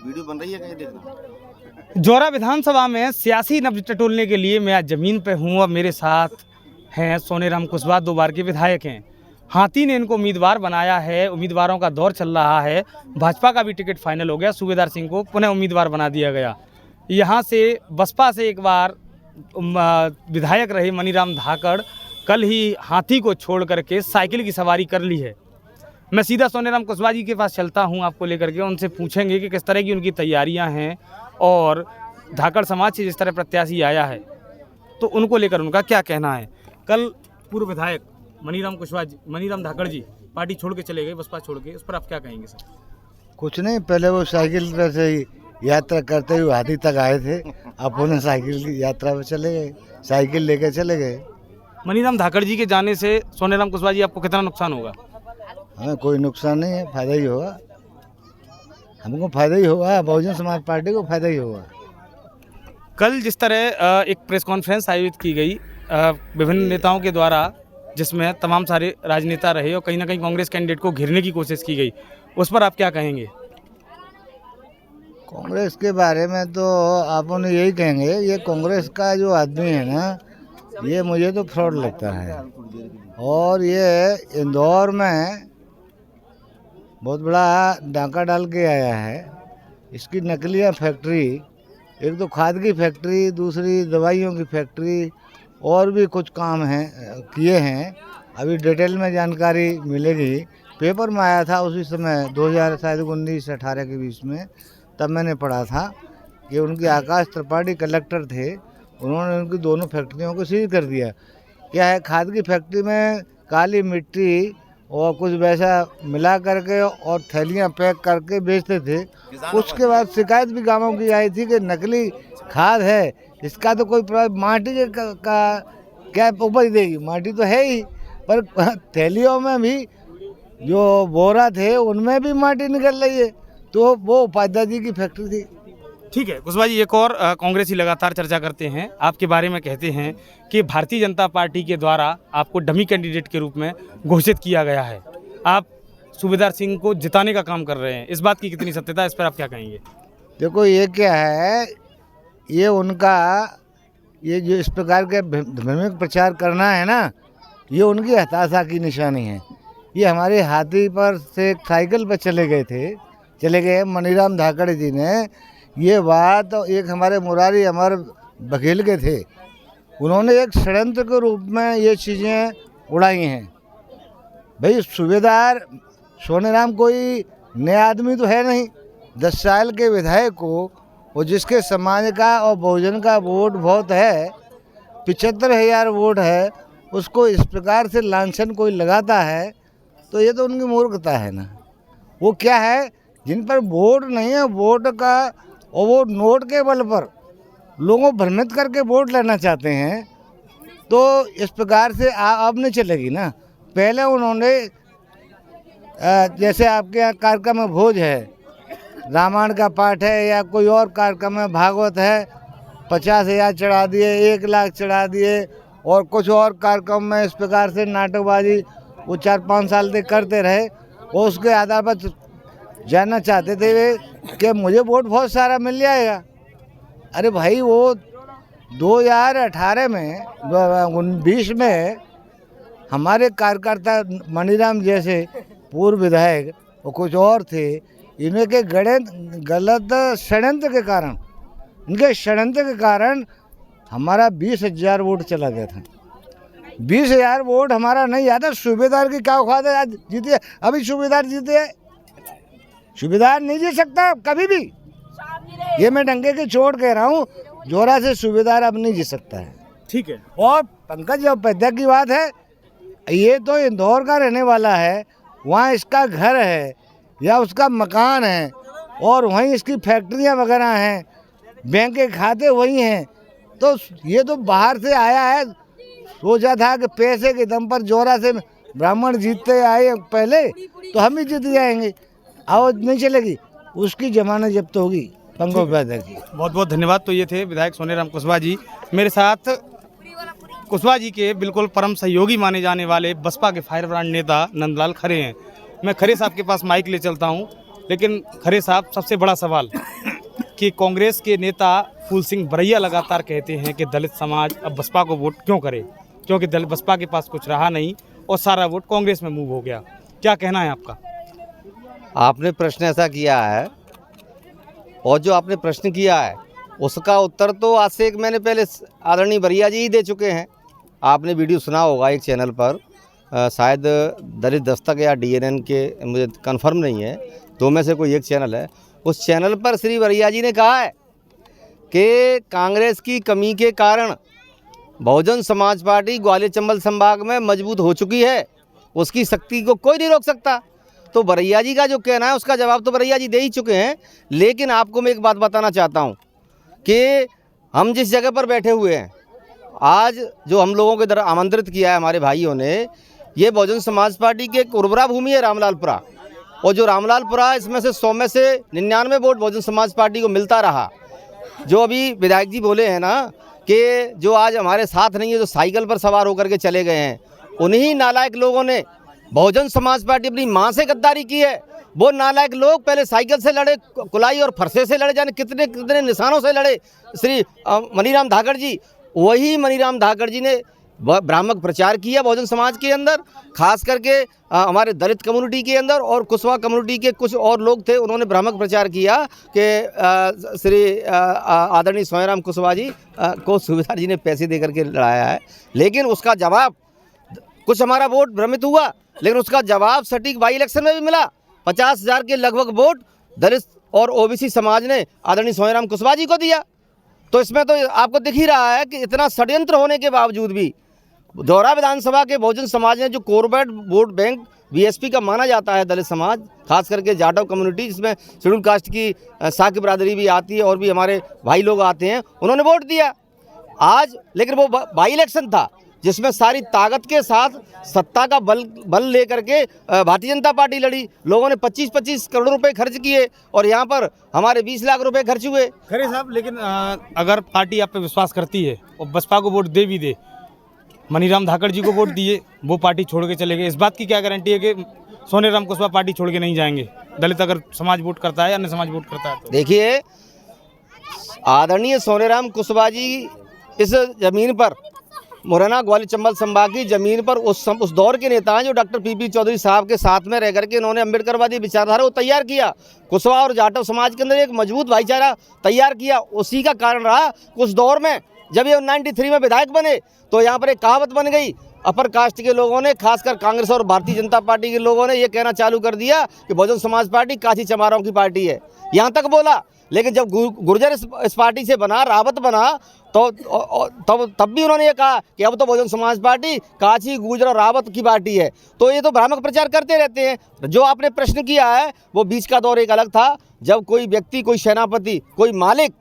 Video बन रही है कहीं देखना। जौरा विधानसभा में सियासी नब्ज टटोलने के लिए मैं आज ज़मीन पे हूँ। अब मेरे साथ हैं सोनेराम कुशवाहा, 2 बार के विधायक हैं। हाथी ने इनको उम्मीदवार बनाया है, उम्मीदवारों का दौर चल रहा है। भाजपा का भी टिकट फाइनल हो गया, सूबेदार सिंह को पुनः उम्मीदवार बना दिया गया। यहाँ से बसपा से एक बार विधायक रहे मनीराम धाकड़, कल ही हाथी को छोड़ करके साइकिल की सवारी कर ली है। मैं सीधा सोनेराम कुशवाहा जी के पास चलता हूं आपको लेकर के, उनसे पूछेंगे कि किस तरह की उनकी तैयारियां हैं और धाकड़ समाज से जिस तरह प्रत्याशी आया है तो उनको लेकर उनका क्या कहना है। कल पूर्व विधायक मनीराम धाकड़ जी पार्टी छोड़ के चले गए, बसपा छोड़ के, उस पर आप क्या कहेंगे सर? कुछ नहीं, पहले वो साइकिल पर से ही यात्रा करते हुए हाथी तक आए थे, अब उन्हें साइकिल की यात्रा पर चले गए, साइकिल लेकर चले गए। मनीराम धाकड़ जी के जाने से सोनेराम कुशवाहा जी आपको कितना नुकसान होगा? हमें कोई नुकसान नहीं है, फायदा ही होगा, हमको फायदा ही होगा, बहुजन समाज पार्टी को फायदा ही होगा। कल जिस तरह एक प्रेस कॉन्फ्रेंस आयोजित की गई विभिन्न नेताओं के द्वारा, जिसमें तमाम सारे राजनेता रहे और कहीं ना कहीं कांग्रेस कैंडिडेट को घेरने की कोशिश की गई, उस पर आप क्या कहेंगे? कांग्रेस के बारे में तो आप उन्हें यही कहेंगे, ये कांग्रेस का जो आदमी है ना, ये मुझे तो फ्रॉड लगता है। और ये इंदौर में बहुत बड़ा डाका डाल के आया है। इसकी नकलियाँ फैक्ट्री, एक तो खाद की फैक्ट्री, दूसरी दवाइयों की फैक्ट्री, और भी कुछ काम हैं किए हैं। अभी डिटेल में जानकारी मिलेगी। पेपर में आया था उसी समय 2019-18 के बीच में, तब मैंने पढ़ा था कि उनके आकाश त्रिपाठी कलेक्टर थे, उन्होंने उनकी दोनों फैक्ट्रियों को सील कर दिया। क्या है, खाद की फैक्ट्री में काली मिट्टी और कुछ वैसा मिला करके और थैलियाँ पैक करके बेचते थे। उसके बाद शिकायत भी गाँवों की आई थी कि नकली खाद है, इसका तो कोई माटी का क्या उपज देगी, माटी तो है ही, पर थैलियों में भी जो बोरा थे उनमें भी माटी निकल रही है। तो वो उपाध्याय जी की फैक्ट्री थी। ठीक है कुशवाहा जी, एक और कांग्रेसी लगातार चर्चा करते हैं आपके बारे में, कहते हैं कि भारतीय जनता पार्टी के द्वारा आपको डमी कैंडिडेट के रूप में घोषित किया गया है, आप सूबेदार सिंह को जिताने का काम कर रहे हैं। इस बात की कितनी सत्यता है, इस पर आप क्या कहेंगे? देखो, ये क्या है, ये उनका ये जो इस प्रकार के धार्मिक प्रचार करना है ना, ये उनकी हताशा की निशानी है। ये हमारे हाथी पर से साइकिल पर चले गए मनीराम धाकड़ जी ने ये बात, एक हमारे मुरारी अमर बघेल के थे, उन्होंने एक षड्यंत्र के रूप में ये चीज़ें उड़ाई हैं। भाई, सूबेदार सोनेराम कोई नया आदमी तो है नहीं, 10 साल के विधायक को, और जिसके समाज का और बहुजन का वोट बहुत है, 75,000 वोट है, उसको इस प्रकार से लांछन कोई लगाता है तो ये तो उनकी मूर्खता है ना। वो क्या है, जिन पर वोट नहीं है, वोट का और वो नोट के बल पर लोगों भ्रमित करके वोट लेना चाहते हैं, तो इस प्रकार से अब नहीं चलेगी ना। पहले उन्होंने जैसे आपके यहाँ कार्यक्रम में भोज है, रामायण का पाठ है या कोई और कार्यक्रम में भागवत है, 50,000 चढ़ा दिए, 1 लाख चढ़ा दिए, और कुछ और कार्यक्रम में इस प्रकार से नाटकबाजी वो 4-5 साल तक करते रहे। और उसके आधार पर जानना चाहते थे वे कि मुझे वोट बहुत सारा मिल जाएगा। अरे भाई, वो 2018 में 20 में हमारे कार्यकर्ता मनीराम जैसे पूर्व विधायक और कुछ और थे, इनके गलत षड्यंत्र के कारण हमारा 20,000 वोट चला गया था। 20,000 वोट हमारा नहीं आता। सूबेदार की क्या औकात है, आज जीते, अभी सूबेदार जीते है, सूबेदार नहीं जीत सकता कभी भी। ये मैं डंके की चोट कह रहा हूँ, जोरा से सूबेदार अब नहीं जीत सकता है। ठीक है। और पंकज उपाध्याय की बात है, ये तो इंदौर का रहने वाला है, वहाँ इसका घर है या उसका मकान है, और वहीं इसकी फैक्ट्रियाँ वगैरह हैं, बैंक के खाते वही हैं। तो ये तो बाहर से आया है, सोचा था कि पैसे के दम पर जोरा से ब्राह्मण जीतते आए पहले, तो हम ही जीत जाएंगे, आवाज नहीं चलेगी, उसकी जमानत जब्त होगी पंकज उपाध्याय की। बहुत बहुत धन्यवाद। तो ये थे विधायक सोनेराम कुशवाहा जी। मेरे साथ कुशवाहा जी के बिल्कुल परम सहयोगी माने जाने वाले बसपा के फायर ब्रांड नेता नंदलाल खरे हैं। मैं खरे साहब के पास माइक ले चलता हूँ। लेकिन खरे साहब, सबसे बड़ा सवाल कि कांग्रेस के नेता फूल सिंह बरैया लगातार कहते हैं कि दलित समाज अब बसपा को वोट क्यों करे, क्योंकि दलित बसपा के पास कुछ रहा नहीं और सारा वोट कांग्रेस में मूव हो गया। क्या कहना है आपका? आपने प्रश्न ऐसा किया है और जो आपने प्रश्न किया है उसका उत्तर तो आज से 1 महीने पहले आदरणीय बरैया जी ही दे चुके हैं। आपने वीडियो सुना होगा एक चैनल पर, शायद दलित दस्तक या DNN के, मुझे कंफर्म नहीं है, 2 में से कोई एक चैनल है। उस चैनल पर श्री बरैया जी ने कहा है कि कांग्रेस की कमी के कारण बहुजन समाज पार्टी ग्वालियर चंबल संभाग में मजबूत हो चुकी है, उसकी शक्ति को कोई नहीं रोक सकता। तो बरैया जी का जो कहना है उसका जवाब तो बरैया जी दे ही चुके हैं। लेकिन आपको मैं एक बात बताना चाहता हूं कि हम जिस जगह पर बैठे हुए हैं आज, जो हम लोगों के द्वारा आमंत्रित किया है हमारे भाइयों ने, ये बहुजन समाज पार्टी की एक उर्वरा भूमि है रामलालपुरा। और जो रामलालपुरा, इसमें से 100 में से 99 वोट बहुजन समाज पार्टी को मिलता रहा। जो अभी विधायक जी बोले हैं ना कि जो आज हमारे साथ नहीं है, जो साइकिल पर सवार होकर के चले गए हैं, उन्हीं नालायक लोगों ने बहुजन समाज पार्टी अपनी मां से गद्दारी की है। वो नालायक लोग पहले साइकिल से लड़े, कुलाई और फरसे से लड़े, जाने कितने कितने निशानों से लड़े श्री मनीराम धाकड़ जी। वही मनीराम धाकड़ जी ने भ्रामक प्रचार किया बहुजन समाज के अंदर, खास करके हमारे दलित कम्युनिटी के अंदर, और कुशवाहा कम्युनिटी के कुछ और लोग थे, उन्होंने भ्रामक प्रचार किया कि श्री आदरणीय सोनेराम कुशवाहा जी को सुबेदार जी ने पैसे दे करके लड़ाया है। लेकिन उसका जवाब, कुछ हमारा वोट भ्रमित हुआ, लेकिन उसका जवाब सटीक बाई इलेक्शन में भी मिला। 50,000 के लगभग वोट दलित और OBC समाज ने आदरणीय सोनेराम कुशवाहा जी को दिया। तो इसमें तो आपको दिख ही रहा है कि इतना षड्यंत्र होने के बावजूद भी दौरा विधानसभा के बहुजन समाज ने, जो कॉर्पोरेट वोट बैंक BSP का माना जाता है दलित समाज, खास करके जाटव कम्युनिटी, जिसमें शेड्यूल कास्ट की साकी बिरादरी भी आती है और भी हमारे भाई लोग आते हैं, उन्होंने वोट दिया आज। लेकिन वो बाई इलेक्शन था जिसमें सारी ताकत के साथ सत्ता का बल लेकर के भारतीय जनता पार्टी लड़ी। लोगों ने 25-25 करोड़ रुपए खर्च किए और यहाँ पर हमारे 20 लाख रुपए खर्च हुए। खरे साहब, लेकिन अगर पार्टी आप पे विश्वास करती है और बसपा को वोट दे भी दे, मनीराम धाकड़ जी को वोट दिए, वो पार्टी छोड़ के चले गए, इस बात की क्या गारंटी है कि सोनेराम कुशवाहा पार्टी छोड़ के नहीं जाएंगे? दलित अगर समाज वोट करता है, अन्य समाज वोट करता है तो देखिए, आदरणीय सोनेराम कुशवाहा जी इस जमीन पर, मुरैना ग्वालियर चंबल संभाग की जमीन पर उस दौर के नेता हैं जो डॉक्टर PP चौधरी साहब के साथ में रह करके इन्होंने अम्बेडकरवादी विचारधारा को तैयार किया। कुशवाहा और जाटव समाज के अंदर एक मजबूत भाईचारा तैयार किया। उसी का कारण रहा उस दौर में, जब ये 93 में विधायक बने तो यहाँ पर एक कहावत बन गई। अपर कास्ट के लोगों ने, खासकर कांग्रेस और भारतीय जनता पार्टी के लोगों ने ये कहना चालू कर दिया कि बहुजन समाज पार्टी काशी चमारों की पार्टी है, यहाँ तक बोला। लेकिन जब गुर्जर इस पार्टी से बना, रावत बना, तो तब भी उन्होंने ये कहा कि अब तो बहुजन समाज पार्टी काशी, गुर्जर और रावत की पार्टी है। तो ये तो भ्रामक प्रचार करते रहते हैं। जो आपने प्रश्न किया है वो बीच का दौर एक अलग था, जब कोई व्यक्ति, कोई सेनापति, कोई मालिक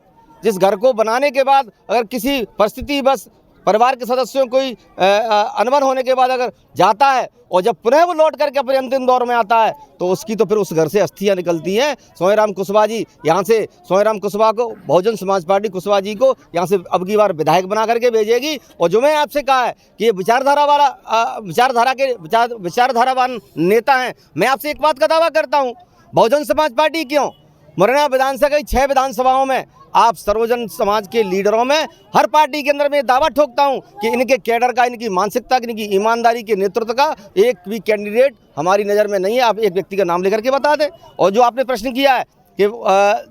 जिस घर को बनाने के बाद अगर किसी परिस्थिति बस परिवार के सदस्यों कोई अनबन होने के बाद अगर जाता है और जब पुनः वो लौट करके अपने अंतिम दौर में आता है तो उसकी तो फिर उस घर से अस्थियां निकलती हैं। सोनेराम कुशवाहा जी यहाँ से, सोनेराम कुशवाहा को बहुजन समाज पार्टी कुशवाहा जी को यहाँ से अब की बार विधायक बना करके भेजेगी। और जो मैं आपसे कहा है कि ये विचारधारावान नेता हैं, मैं आपसे एक बात का दावा करता हूँ, बहुजन समाज पार्टी क्यों, मुरैना विधानसभा की 6 विधानसभाओं में आप सर्वजन समाज के लीडरों में हर पार्टी के अंदर मैं दावा ठोकता हूं कि इनके कैडर का, इनकी मानसिकता, इनकी ईमानदारी के नेतृत्व का एक भी कैंडिडेट हमारी नज़र में नहीं है। आप एक व्यक्ति का नाम लेकर के बता दें। और जो आपने प्रश्न किया है कि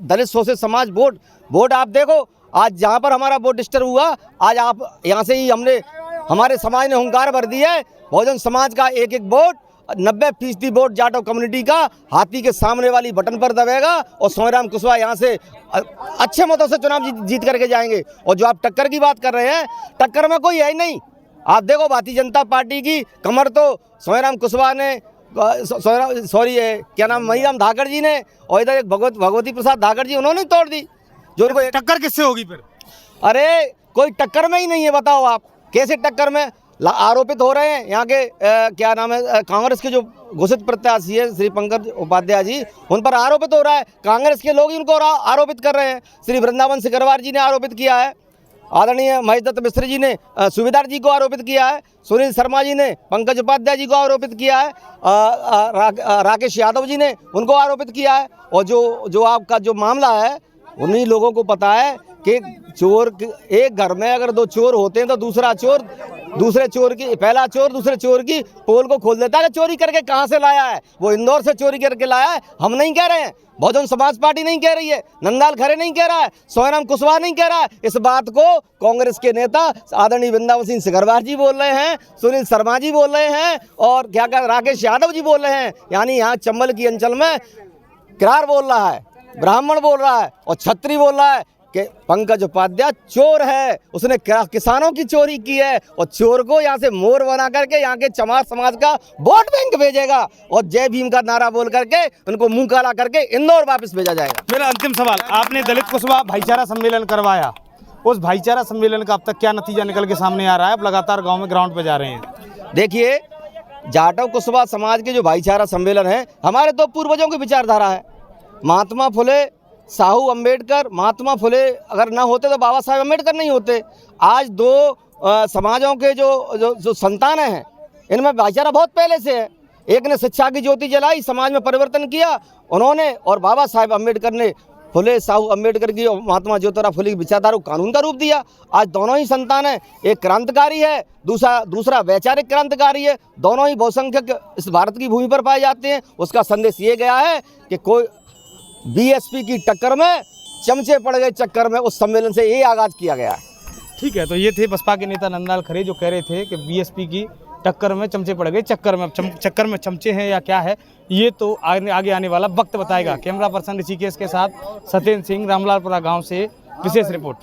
दलित शोषित समाज वोट आप देखो, आज जहां पर हमारा वोट डिस्टर्ब हुआ, आज आप यहाँ से ही हमारे समाज ने हुंकार भर दी है। बहुजन समाज का एक वोट, 90% वोट जाटव कम्युनिटी का हाथी के सामने वाली बटन पर दबेगा और सोनेराम कुशवाहा यहाँ से अच्छे मतों से चुनाव जीत करके जाएंगे। और जो आप टक्कर की बात कर रहे हैं, टक्कर में कोई है ही नहीं। आप देखो, भारतीय जनता पार्टी की कमर तो सोनेराम कुशवाहा ने, क्या नाम, मनीराम धाकड़ जी ने, और इधर एक भगवती प्रसाद धाकड़ जी, उन्होंने तोड़ दी। जो टक्कर किससे होगी फिर? अरे कोई टक्कर में ही नहीं है, बताओ आप कैसे टक्कर में आरोपित हो रहे हैं। यहाँ के क्या नाम है, कांग्रेस के जो घोषित प्रत्याशी है श्री पंकज उपाध्याय जी, उन पर आरोपित हो रहा है। कांग्रेस के लोग ही उनको आरोपित कर रहे हैं। श्री वृंदावन सिकरवार जी ने आरोपित किया है। आदरणीय महेश दत्त मिस्त्री जी ने सुबेदार जी को आरोपित किया है, सुनील शर्मा जी ने पंकज उपाध्याय जी को आरोपित किया है, राकेश यादव जी ने उनको आरोपित किया है। और जो आपका जो मामला है उन्हीं लोगों को पता है कि चोर एक घर में अगर दो चोर होते हैं तो दूसरा चोर पहला चोर दूसरे चोर की पोल को खोल देता है। चोरी करके कहाँ से लाया है? वो इंदौर से चोरी करके लाया है। हम नहीं कह रहे हैं, बहुजन समाज पार्टी नहीं कह रही है, नंदलाल खरे नहीं कह रहा है, सोनाराम कुशवाहा नहीं कह रहा है। इस बात को कांग्रेस के नेता आदरणीय वृंदावन सिंह सिकरवार जी बोल रहे हैं, सुनील शर्मा जी बोल रहे हैं और क्या राकेश यादव जी बोल रहे हैं। यानी यहाँ चंबल की अंचल में किरार बोल रहा है, ब्राह्मण बोल रहा है और छत्री बोल रहा है कि पंकज उपाध्याय चोर है, उसने किसानों की चोरी की है और चोर को यहाँ से मोर बना करके यहाँ के चमार समाज का वोट बैंक भेजेगा और जय भीम का नारा बोल करके उनको मुंह काला करके इंदौर वापस भेजा जाएगा। मेरा अंतिम सवाल, आपने दलित कुशवाहा भाईचारा सम्मेलन करवाया, उस भाईचारा सम्मेलन का अब तक क्या नतीजा निकल के सामने आ रहा है? अब लगातार गाँव में ग्राउंड पे जा रहे हैं। देखिए, जाटव कुशवाहा समाज के जो भाईचारा सम्मेलन है हमारे तो पूर्वजों की विचारधारा है। महात्मा फुले, साहू अम्बेडकर, महात्मा फुले अगर ना होते तो बाबा साहेब अम्बेडकर नहीं होते। आज दो समाजों के जो संतान हैं इनमें भाईचारा बहुत पहले से है। एक ने शिक्षा की ज्योति जलाई, समाज में परिवर्तन किया उन्होंने, और बाबा साहेब अम्बेडकर ने फुले साहू अम्बेडकर की और महात्मा ज्योतिराव फुले की विचारधारा को कानून का रूप दिया। आज दोनों ही संतान हैं, एक क्रांतिकारी है, दूसरा वैचारिक क्रांतिकारी है। दोनों ही बहुसंख्यक इस भारत की भूमि पर पाए जाते हैं। उसका संदेश ये गया है कि कोई बीएसपी की टक्कर में चमचे पड़ गए चक्कर में उस सम्मेलन से ये आगाज किया गया है। ठीक है, तो ये थे बसपा के नेता नंदलाल खरे जो कह रहे थे कि बीएसपी की टक्कर में चमचे पड़ गए, चक्कर में चमचे हैं या क्या है, ये तो आगे आने वाला वक्त बताएगा। कैमरा पर्सन ऋषिकेश के साथ सत्येंद्र सिंह, रामलालपुरा गांव से विशेष रिपोर्ट।